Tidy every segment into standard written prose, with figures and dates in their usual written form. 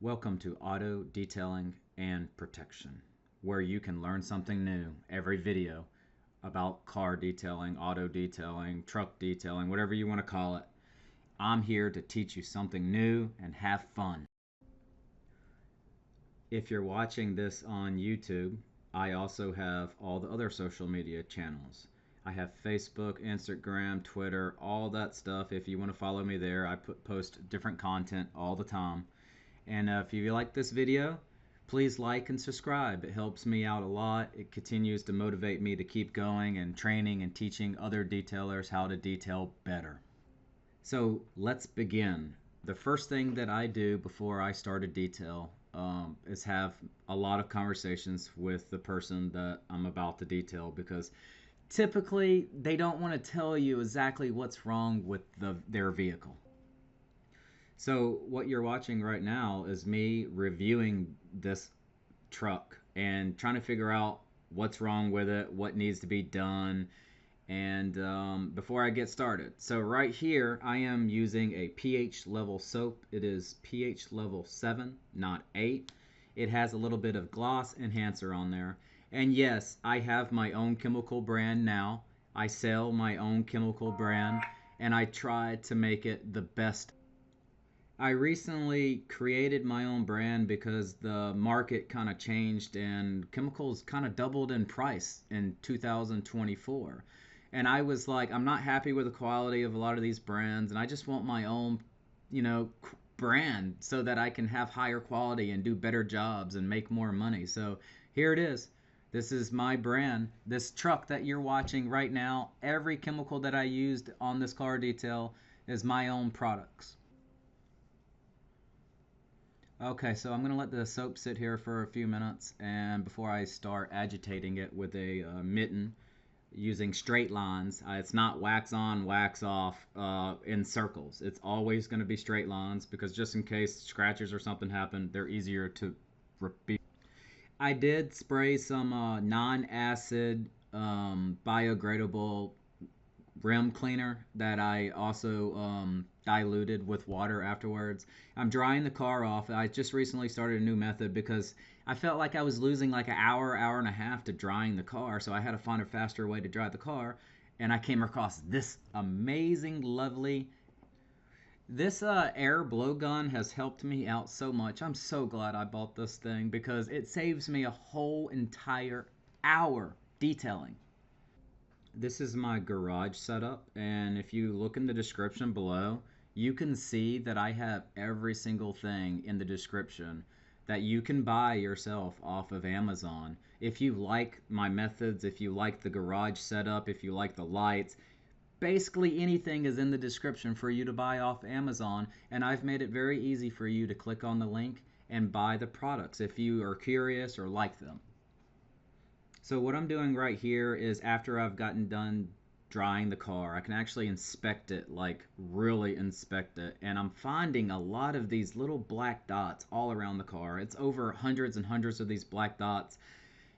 Welcome to Auto Detailing and Protection, where you can learn something new every video about car detailing, auto detailing, truck detailing, whatever you want to call it. I'm here to teach you something new and have fun. If you're watching this on YouTube, I also have all the other social media channels. I have Facebook, Instagram, Twitter, all that stuff. If you want to follow me there, I post different content all the time. And if you like this video, please like and subscribe. It helps me out a lot. It continues to motivate me to keep going and training and teaching other detailers how to detail better. So let's begin. The first thing that I do before I start a detail is have a lot of conversations with the person that I'm about to detail, because typically they don't want to tell you exactly what's wrong with their vehicle. So what you're watching right now is me reviewing this truck and trying to figure out what's wrong with it, what needs to be done, and before I get started. So right here, I am using a pH level soap. It is pH level 7, not 8. It has a little bit of gloss enhancer on there. And yes, I have my own chemical brand now. I sell my own chemical brand, and I try to make it the best. I recently created my own brand because the market kind of changed and chemicals kind of doubled in price in 2024. And I was like, I'm not happy with the quality of a lot of these brands, and I just want my own, brand so that I can have higher quality and do better jobs and make more money. So here it is. This is my brand. This truck that you're watching right now, every chemical that I used on this car detail is my own products. Okay, so I'm going to let the soap sit here for a few minutes, and before I start agitating it with a mitten using straight lines, it's not wax on, wax off in circles. It's always going to be straight lines, because just in case scratches or something happen, they're easier to repeat. I did spray some non-acid biodegradable rim cleaner that I also diluted with water afterwards. I'm drying the car off. I just recently started a new method because I felt like I was losing like an hour, hour and a half to drying the car, so I had to find a faster way to dry the car. And I came across this amazing, lovely. This air blowgun has helped me out so much. I'm so glad I bought this thing because it saves me a whole entire hour detailing. This is my garage setup, and if you look in the description below, you can see that I have every single thing in the description that you can buy yourself off of Amazon. If you like my methods, if you like the garage setup, if you like the lights, basically anything is in the description for you to buy off Amazon, and I've made it very easy for you to click on the link and buy the products if you are curious or like them. So what I'm doing right here is, after I've gotten done drying the car, I can actually inspect it, like really inspect it. And I'm finding a lot of these little black dots all around the car. It's over hundreds and hundreds of these black dots.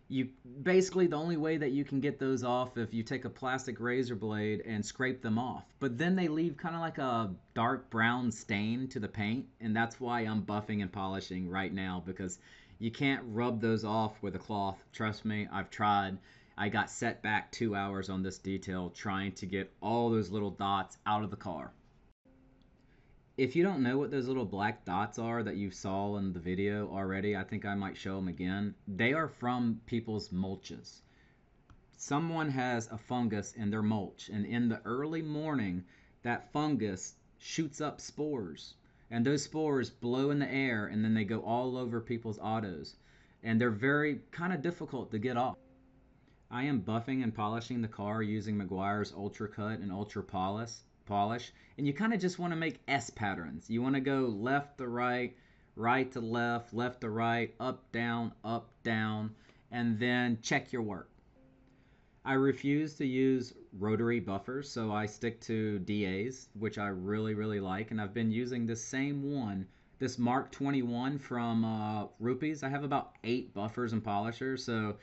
You basically, the only way that you can get those off if you take a plastic razor blade and scrape them off. But then they leave kind of like a dark brown stain to the paint, and that's why I'm buffing and polishing right now, because you can't rub those off with a cloth. Trust me, I've tried. I got set back 2 hours on this detail trying to get all those little dots out of the car. If you don't know what those little black dots are that you saw in the video already, I think I might show them again. They are from people's mulches. Someone has a fungus in their mulch, and in the early morning, that fungus shoots up spores. And those spores blow in the air, and then they go all over people's autos. And they're very kind of difficult to get off. I am buffing and polishing the car using Meguiar's Ultra Cut and Ultra Polish. And you kind of just want to make S patterns. You want to go left to right, right to left to right, up, down, and then check your work. I refuse to use rotary buffers, so I stick to DAs, which I really, really like. And I've been using this same one, this Mark 21 from Rupees. I have about 8 buffers and polishers, so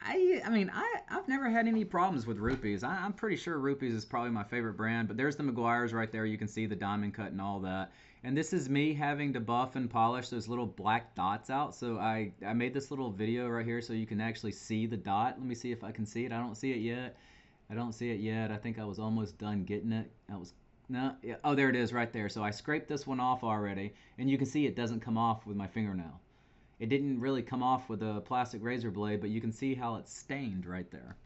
I've never had any problems with Rupees. I'm pretty sure Rupees is probably my favorite brand, but there's the Meguiar's right there. You can see the diamond cut and all that. And this is me having to buff and polish those little black dots out. So I made this little video right here so you can actually see the dot. Let me see if I can see it. I don't see it yet. I don't see it yet. I think I was almost done getting it. I was, no, yeah, oh, there it is right there. So I scraped this one off already, and you can see it doesn't come off with my fingernail. It didn't really come off with a plastic razor blade, but you can see how it's stained right there.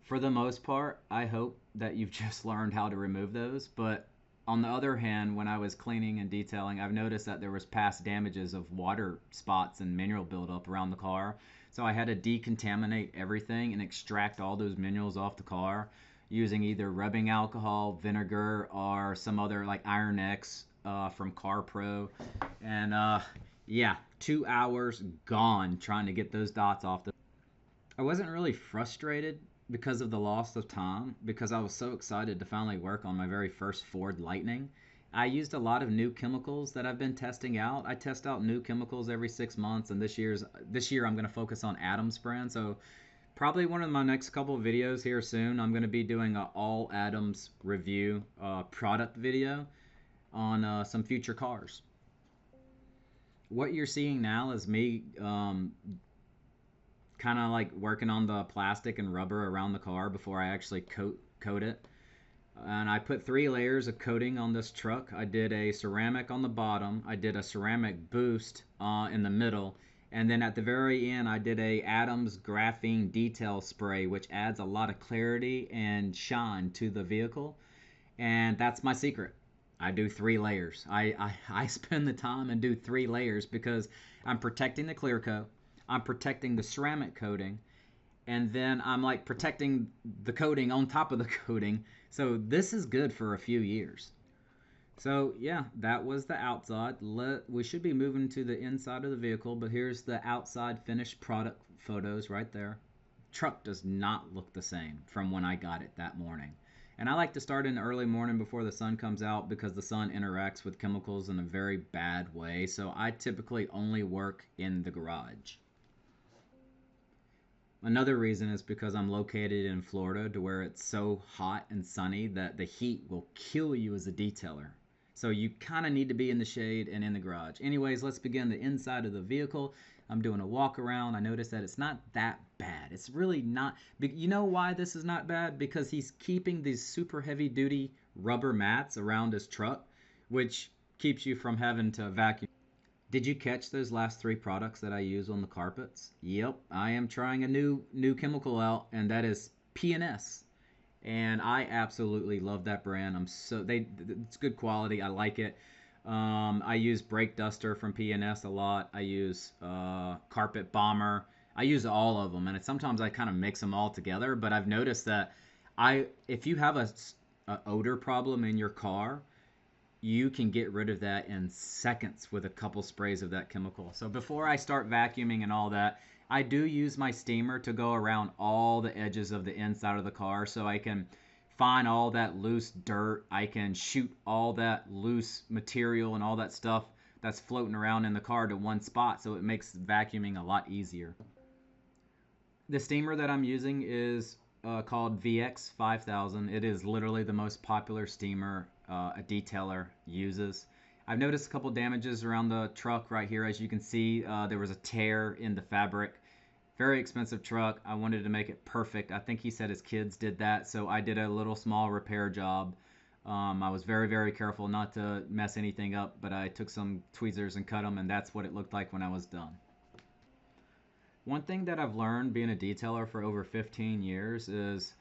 For the most part, I hope that you've just learned how to remove those, but on the other hand, when I was cleaning and detailing, I've noticed that there was past damages of water spots and mineral buildup around the car. So I had to decontaminate everything and extract all those minerals off the car using either rubbing alcohol, vinegar, or some other like Iron X from CARPRO. And yeah, 2 hours gone trying to get those dots off. I wasn't really frustrated because of the loss of time, because I was so excited to finally work on my very first Ford Lightning. I used a lot of new chemicals that I've been testing out. I test out new chemicals every 6 months, and this year I'm going to focus on Adams brand. So probably one of my next couple of videos here soon, I'm going to be doing an all Adams review product video on some future cars. What you're seeing now is me kind of like working on the plastic and rubber around the car before I actually coat it. And I put 3 layers of coating on this truck. I did a ceramic on the bottom, I did a ceramic boost in the middle, and then at the very end I did a Adams graphene detail spray, which adds a lot of clarity and shine to the vehicle. And that's my secret. I do 3 layers. I spend the time and do 3 layers because I'm protecting the clear coat, I'm protecting the ceramic coating, and then I'm like protecting the coating on top of the coating. So this is good for a few years. So yeah, that was the outside. We should be moving to the inside of the vehicle, but here's the outside finished product photos right there. Truck does not look the same from when I got it that morning. And I like to start in the early morning before the sun comes out because the sun interacts with chemicals in a very bad way. So I typically only work in the garage. Another reason is because I'm located in Florida, to where it's so hot and sunny that the heat will kill you as a detailer. So you kind of need to be in the shade and in the garage. Anyways, let's begin the inside of the vehicle. I'm doing a walk around. I noticed that it's not that bad. It's really not. You know why this is not bad? Because he's keeping these super heavy duty rubber mats around his truck, which keeps you from having to vacuum. Did you catch those last 3 products that I use on the carpets? Yep, I am trying a new chemical out, and that is P&S. And I absolutely love that brand. It's good quality. I like it. I use Brake Duster from P&S a lot. I use Carpet Bomber. I use all of them, and sometimes I kind of mix them all together. But I've noticed that if you have a odor problem in your car, you can get rid of that in seconds with a couple sprays of that chemical. So before I start vacuuming and all that, I do use my steamer to go around all the edges of the inside of the car so I can find all that loose dirt. I can shoot all that loose material and all that stuff that's floating around in the car to one spot, so it makes vacuuming a lot easier. The steamer that I'm using is called VX5000. It is literally the most popular steamer a detailer uses. I've noticed a couple damages around the truck right here. As you can see, there was a tear in the fabric. Very expensive truck. I wanted to make it perfect. I think he said his kids did that, so I did a little small repair job. I was very, very careful not to mess anything up, but I took some tweezers and cut them, and that's what it looked like when I was done. One thing that I've learned being a detailer for over 15 years is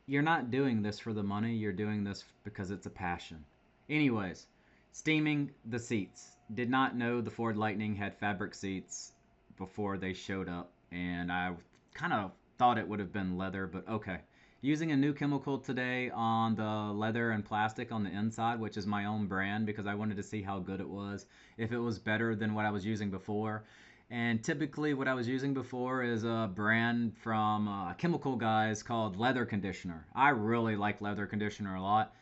you're not doing this for the money, you're doing this because it's a passion. Anyways, steaming the seats. Did not know the Ford Lightning had fabric seats before they showed up, and I kind of thought it would have been leather, but okay. Using a new chemical today on the leather and plastic on the inside, which is my own brand because I wanted to see how good it was, if it was better than what I was using before. And typically what I was using before is a brand from chemical guys called Leather Conditioner. I really like Leather Conditioner a lot.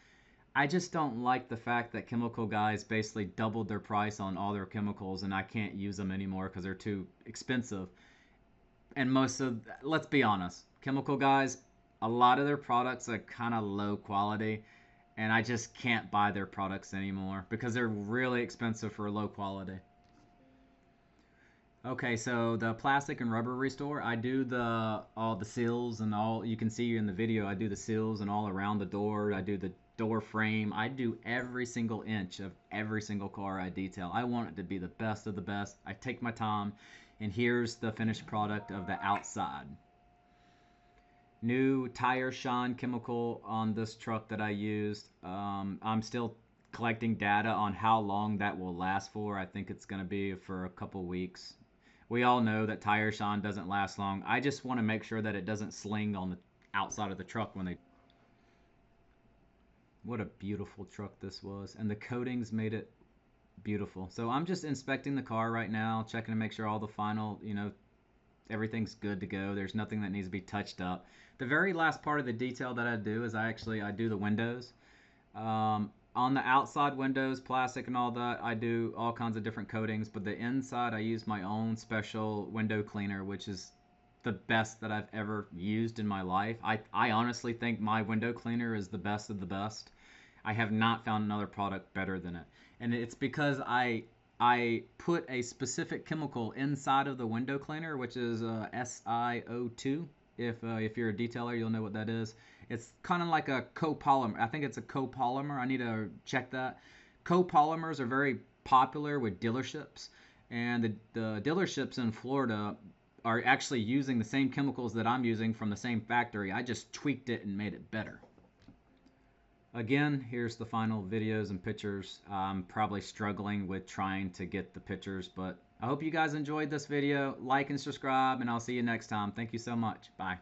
I just don't like the fact that chemical guys basically doubled their price on all their chemicals, and I can't use them anymore because they're too expensive. And let's be honest, chemical guys, a lot of their products are kind of low quality. and I just can't buy their products anymore because they're really expensive for low quality. Okay, so the plastic and rubber restore, I do all the seals and all, you can see in the video, I do the seals and all around the door. I do the door frame. I do every single inch of every single car I detail. I want it to be the best of the best. I take my time, and here's the finished product of the outside. New tire shine chemical on this truck that I used. I'm still collecting data on how long that will last for. I think it's going to be for a couple weeks. We all know that tire shine doesn't last long. I just want to make sure that it doesn't sling on the outside of the truck when they... What a beautiful truck this was. And the coatings made it beautiful. So I'm just inspecting the car right now, checking to make sure all the final, everything's good to go. There's nothing that needs to be touched up. The very last part of the detail that I do is I do the windows. On the outside windows, plastic and all that, I do all kinds of different coatings, but the inside I use my own special window cleaner, which is the best that I've ever used in my life. I honestly think my window cleaner is the best of the best. I have not found another product better than it. And it's because I put a specific chemical inside of the window cleaner, which is SiO2. If you're a detailer, you'll know what that is. It's kind of like a copolymer. I think it's a copolymer. I need to check that. Copolymers are very popular with dealerships, and the dealerships in Florida are actually using the same chemicals that I'm using from the same factory. I just tweaked it and made it better. Again, here's the final videos and pictures. I'm probably struggling with trying to get the pictures, but I hope you guys enjoyed this video. Like and subscribe, and I'll see you next time. Thank you so much. Bye.